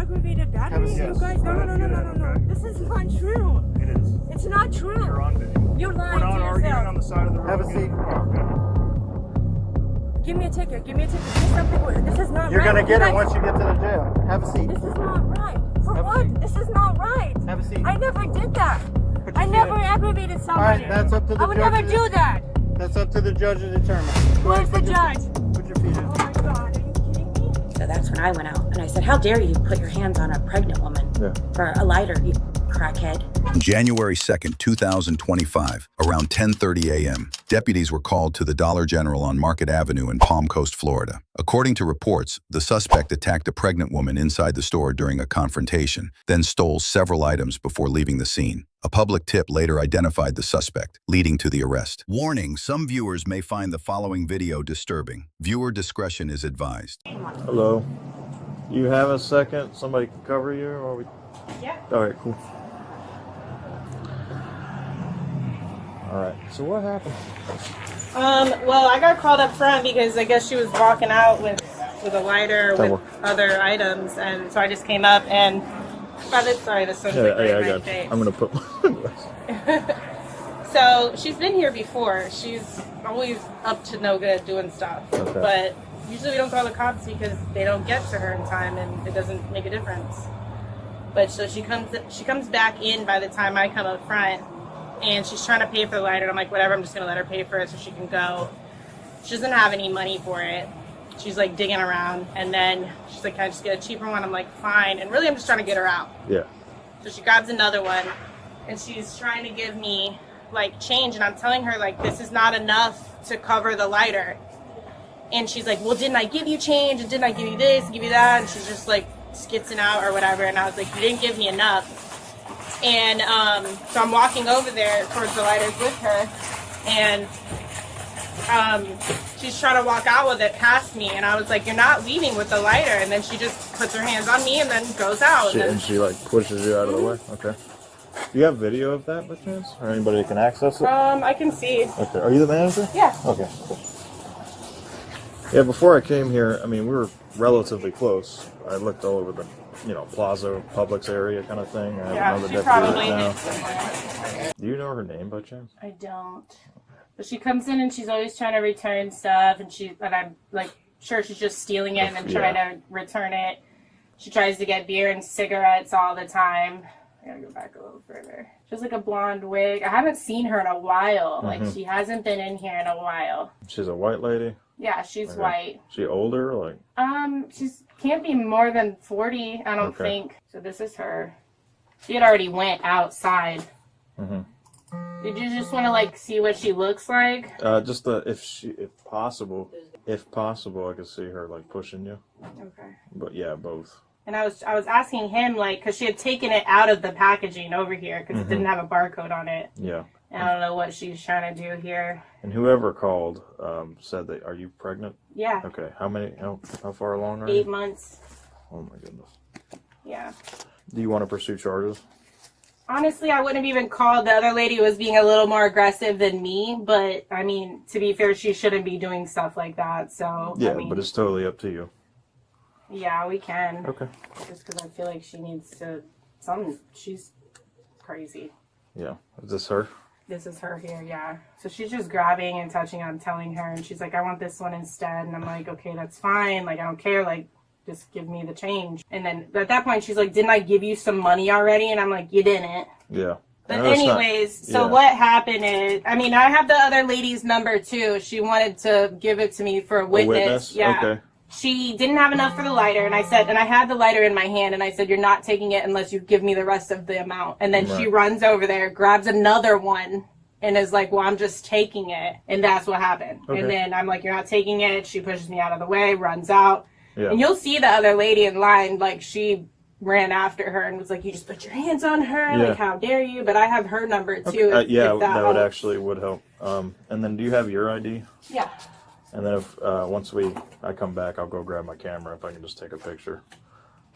aggravated battery? You guys, no. This is not true. It is. It's not true. You're on video. You're lying We're not to arguing yourself. on the side of the road. Have a seat. Give me a ticket. Give me a ticket. Do something. This is not You're right. gonna get You it guys- once you get to the jail. Have a seat. This is not right. For Have a what? seat. This is not right. Have a seat. I never did that. Put your I feet never up. aggravated All somebody. right, that's up to the I would judge. never do that. That's up to the judge to determine. Where's the judge? Put your feet Oh in. my God, are you kidding me? So that's when I went out and I said, how dare you put your hands on a pregnant woman for a lighter, you crackhead. January 2nd, 2025, around 10:30 a.m., deputies were called to the Dollar General on Market Avenue in Palm Coast, Florida. According to reports, the suspect attacked a pregnant woman inside the store during a confrontation, then stole several items before leaving the scene. A public tip later identified the suspect, leading to the arrest. Warning, some viewers may find the following video disturbing. Viewer discretion is advised. Hello. You have a second? Somebody can cover you? Or we... Yeah. All right, cool. All right. So what happened? Well, I got called up front because I guess she was walking out with a lighter with other items, and so I just came up and. Sorry, this one's like I right in got my face. I'm gonna put my So she's been here before. She's always up to no good doing stuff. Okay. But usually we don't call the cops because they don't get to her in time, and it doesn't make a difference. But so she comes back in by the time I come up front, and she's trying to pay for the lighter. And I'm like, whatever, I'm just gonna let her pay for it so she can go. She doesn't have any money for it. She's like digging around, and then she's like, can I just get a cheaper one? I'm like, fine. And really I'm just trying to get her out. Yeah. So she grabs another one, and she's trying to give me like change, and I'm telling her like, this is not enough to cover the lighter. And she's like, well, didn't I give you change, and didn't I give you this, give you that? And she's just like skitzing out or whatever. And I was like, you didn't give me enough. And so I'm walking over there towards the lighters with her, and she's trying to walk out with it past me, and I was like, you're not leaving with the lighter. And then she just puts her hands on me and then goes out. And she like pushes you out of the way. Okay. Do you have video of that by chance, or anybody that can access it? I can see. Okay. Are you the manager? Yeah. Okay. Cool. Yeah. Before I came here, I mean, we were relatively close. I looked all over the, Plaza Publix area kind of thing. I Yeah, know the she deputy probably now. hid somewhere. Do you know her name by chance? I don't. But she comes in and she's always trying to return stuff, and I'm like sure she's just stealing it and then trying to return it. She tries to get beer and cigarettes all the time. I gotta go back a little further. She has like a blonde wig. I haven't seen her in a while. Like she hasn't been in here in a while. She's a white lady. Yeah, she's white. She older, like? She's can't be more than 40, I don't think. So this is her. She had already went outside. Did you just want to like see what she looks like? Just if possible, I could see her like pushing you. Okay. But yeah, both. And I was asking him like, because she had taken it out of the packaging over here because it didn't have a barcode on it. Yeah. And I don't know what she's trying to do here. And whoever called said that, are you pregnant? Yeah. Okay. How far along are you? 8 months. Oh my goodness. Yeah. Do you want to pursue charges? Honestly, I wouldn't have even called. The other lady was being a little more aggressive than me, but I mean, to be fair, she shouldn't be doing stuff like that. So Yeah, I mean, but it's totally up to you. yeah, we can. Okay. Just because I feel like she needs to. She's crazy. Yeah. Is this her? This is her here, yeah. So she's just grabbing and touching. I'm telling her, and she's like, I want this one instead. And I'm like, okay, that's fine. Like, I don't care. Like, just give me the change. And then at that point, she's like, didn't I give you some money already? And I'm like, you didn't. Yeah. But No, it's not- anyways, so what happened is, I mean, I have the other lady's number too. She wanted to give it to me for a witness. A witness? Yeah. Okay. She didn't have enough for the lighter, and I had the lighter in my hand, and I said, you're not taking it unless you give me the rest of the amount. And then she runs over there, grabs another one, and is like, well, I'm just taking it. And that's what happened. Okay. And then I'm like, you're not taking it. She pushes me out of the way, runs out. Yeah. And you'll see the other lady in line, like, she ran after her and was like, you just put your hands on her. Yeah. Like, how dare you? But I have her number, too. Yeah, if that would helps. actually would help. And then do you have your ID? Yeah. And then if once I come back, I'll go grab my camera if I can just take a picture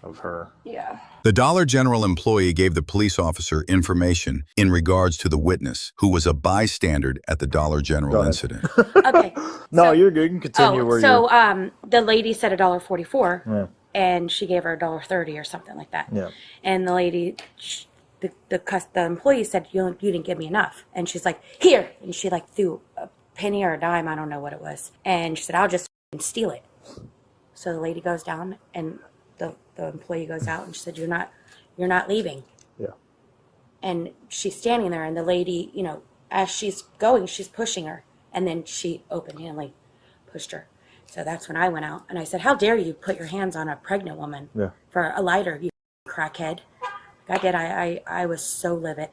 of her. Yeah. The Dollar General employee gave the police officer information in regards to the witness, who was a bystander at the Dollar General incident. Okay. No, so, you're good. You can continue where so the lady said $1.44. Yeah. and she gave her $1.30 or something like that. Yeah. And the lady, the employee said, you didn't give me enough. And she's like, here. And she like threw a penny or a dime, I don't know what it was. And she said, I'll just steal it. So the lady goes down, and the employee goes out, and she said, you're not leaving. Yeah. And she's standing there, and the lady, you know, as she's going, she's pushing her. And then she open-handedly pushed her. So that's when I went out, and I said, how dare you put your hands on a pregnant woman for a lighter, you crackhead. I did. I was so livid.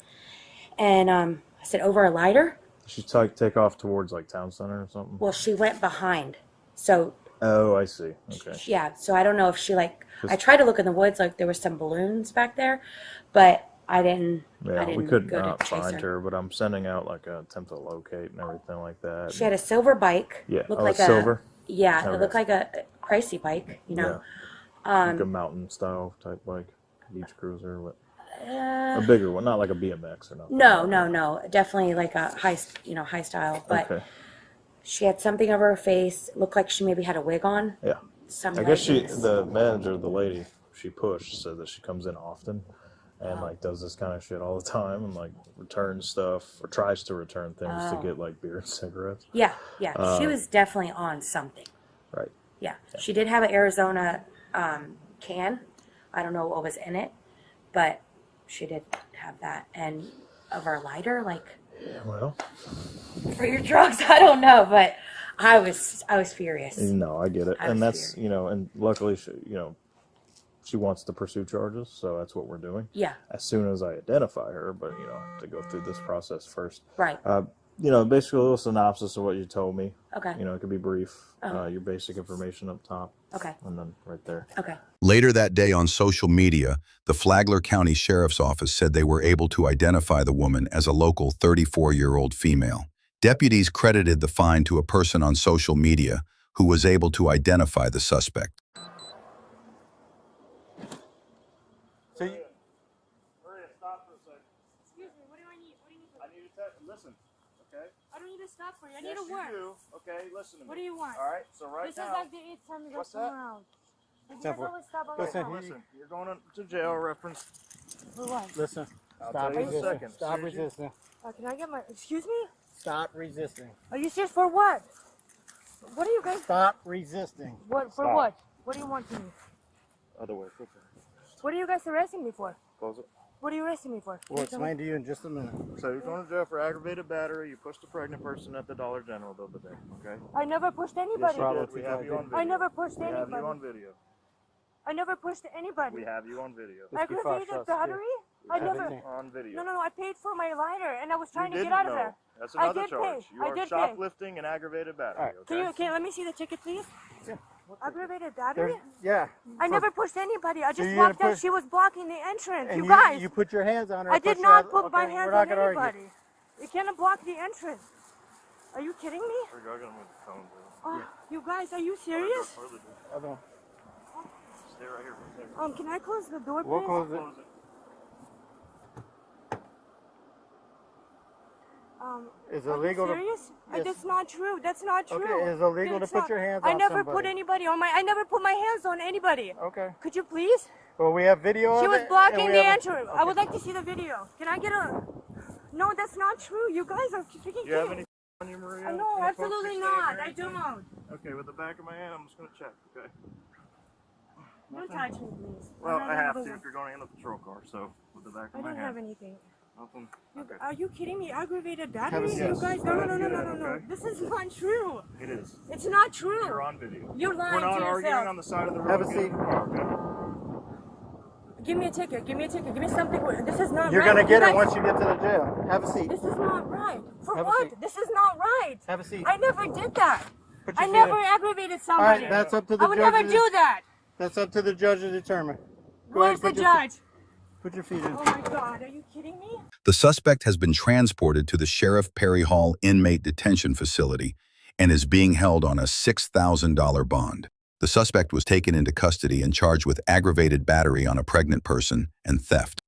And I said, over a lighter? She take off towards like town center or something? Well, she went behind. So. Oh, I see. Okay. Yeah. So I don't know if she I tried to look in the woods, like there were some balloons back there, but I didn't. Yeah, we could not find her. her, but I'm sending out like an attempt to locate and everything like that. She had a silver bike. Yeah. Looked like silver? Yeah, okay. It looked like a crazy bike, you know. Yeah. Like a mountain style type bike, beach cruiser. A bigger one, not like a BMX or nothing. No. Definitely like a high style. But she had something over her face. It looked like she maybe had a wig on. Yeah. I guess the manager, the lady she pushed, said that she comes in often and like does this kind of shit all the time and like returns stuff or tries to return things to get like beer and cigarettes. Yeah. She was definitely on something. Right. Yeah. She did have an Arizona can. I don't know what was in it, but she did have that. And of our lighter, like, well, for your drugs, I don't know, but I was furious. No, I get it. And that's, furious. And luckily, she wants to pursue charges, so that's what we're doing. Yeah. As soon as I identify her, but, I have to go through this process first. Right. Basically a little synopsis of what you told me. Okay. It could be brief. Your basic information up top. Okay. And then right there. Okay. Later that day on social media, the Flagler County Sheriff's Office said they were able to identify the woman as a local 34-year-old female. Deputies credited the find to a person on social media who was able to identify the suspect. So you... Maria, stop for a second. Excuse me, what do I need? What do you need? I need to listen, okay? I don't need to stop for you. I need Yes, to work. you do. Okay, listen to me. What do you want? All right, so right This now... is like the 8th time you guys What's come that? around. You guys Temple. always stop all the Listen, time. Listen, you're going to jail reference. For what? Listen. I'll Stop tell you in a resisting. second. Stop Seriously? resisting. Can I get my... Excuse me? Stop resisting. Are you serious? For what? What are you guys... Stop resisting. What? For Stop. what? What do you want from me? Other way. Flip What are you guys arresting me for? Close it. What are you arresting me for? We'll explain to you in just a minute. So you're going to jail for aggravated battery. You pushed a pregnant person at the Dollar General the other day, okay? I never pushed anybody. Yes, you did. We have you on video. I never pushed We have anybody. you on video. I never pushed anybody. We have you on video. Aggravated battery? I never... On video. No, I paid for my lighter and I was trying You to get didn't out of know. there. That's I another did charge. pay. You I are did pay. shoplifting and aggravated battery, okay? Can you let me see the ticket, please? Yeah. Aggravated battery? Yeah. I never pushed anybody. I just you walked didn't out. push- She was blocking the entrance. And you guys. You put your hands on her. I did you not out- put my okay, hands we're not on gonna argue. anybody. You cannot block the entrance. Are you kidding me? We're going to move the phone, dude. Oh, you guys, are you serious? Hold on. Stay right here for a second. Can I close the door, please? We'll close it. Close it. Is it Are illegal you to... serious? Yes. That's not true. That's not true. Okay, is it illegal to That's put not- your hands I on never somebody? put anybody on my... I never put my hands on anybody. Okay. Could you please? Well, we have video She of was it, blocking and we the have a- entrance. I would like to see the video. Can I get a... No, that's not true. You guys are freaking Do you have kidding. any on you, Maria? No, Any absolutely folks not. or I anything? don't. Okay, with the back of my hand, I'm just going to check, okay? Don't touch me, please. Well, I'm I not have gonna to go- if you're going in the patrol car, so with the back I of my don't have hand. anything. Nothing? Okay. Are you kidding me? Aggravated Have a battery? seat. You guys, no. Okay. This is not true. It is. It's not true. You're on video. You're lying We're not to arguing yourself. on the side of the road. Have a Get in seat. the car, okay? Give me a ticket. Give me a ticket. Give me something. This is not You're right. going to get You it guys- once you get to the jail. Have a seat. This is not right. For Have a what? seat. This is not right. Have a seat. I never did that. Put your I feet never in. aggravated All somebody. right, that's up to the I would judge. never do that. That's up to the judge to determine. Go Where's ahead, the put your judge? Put your feet in. Oh my God. Are you kidding me? The suspect has been transported to the Sheriff Perry Hall inmate detention facility and is being held on a $6,000 bond. The suspect was taken into custody and charged with aggravated battery on a pregnant person and theft.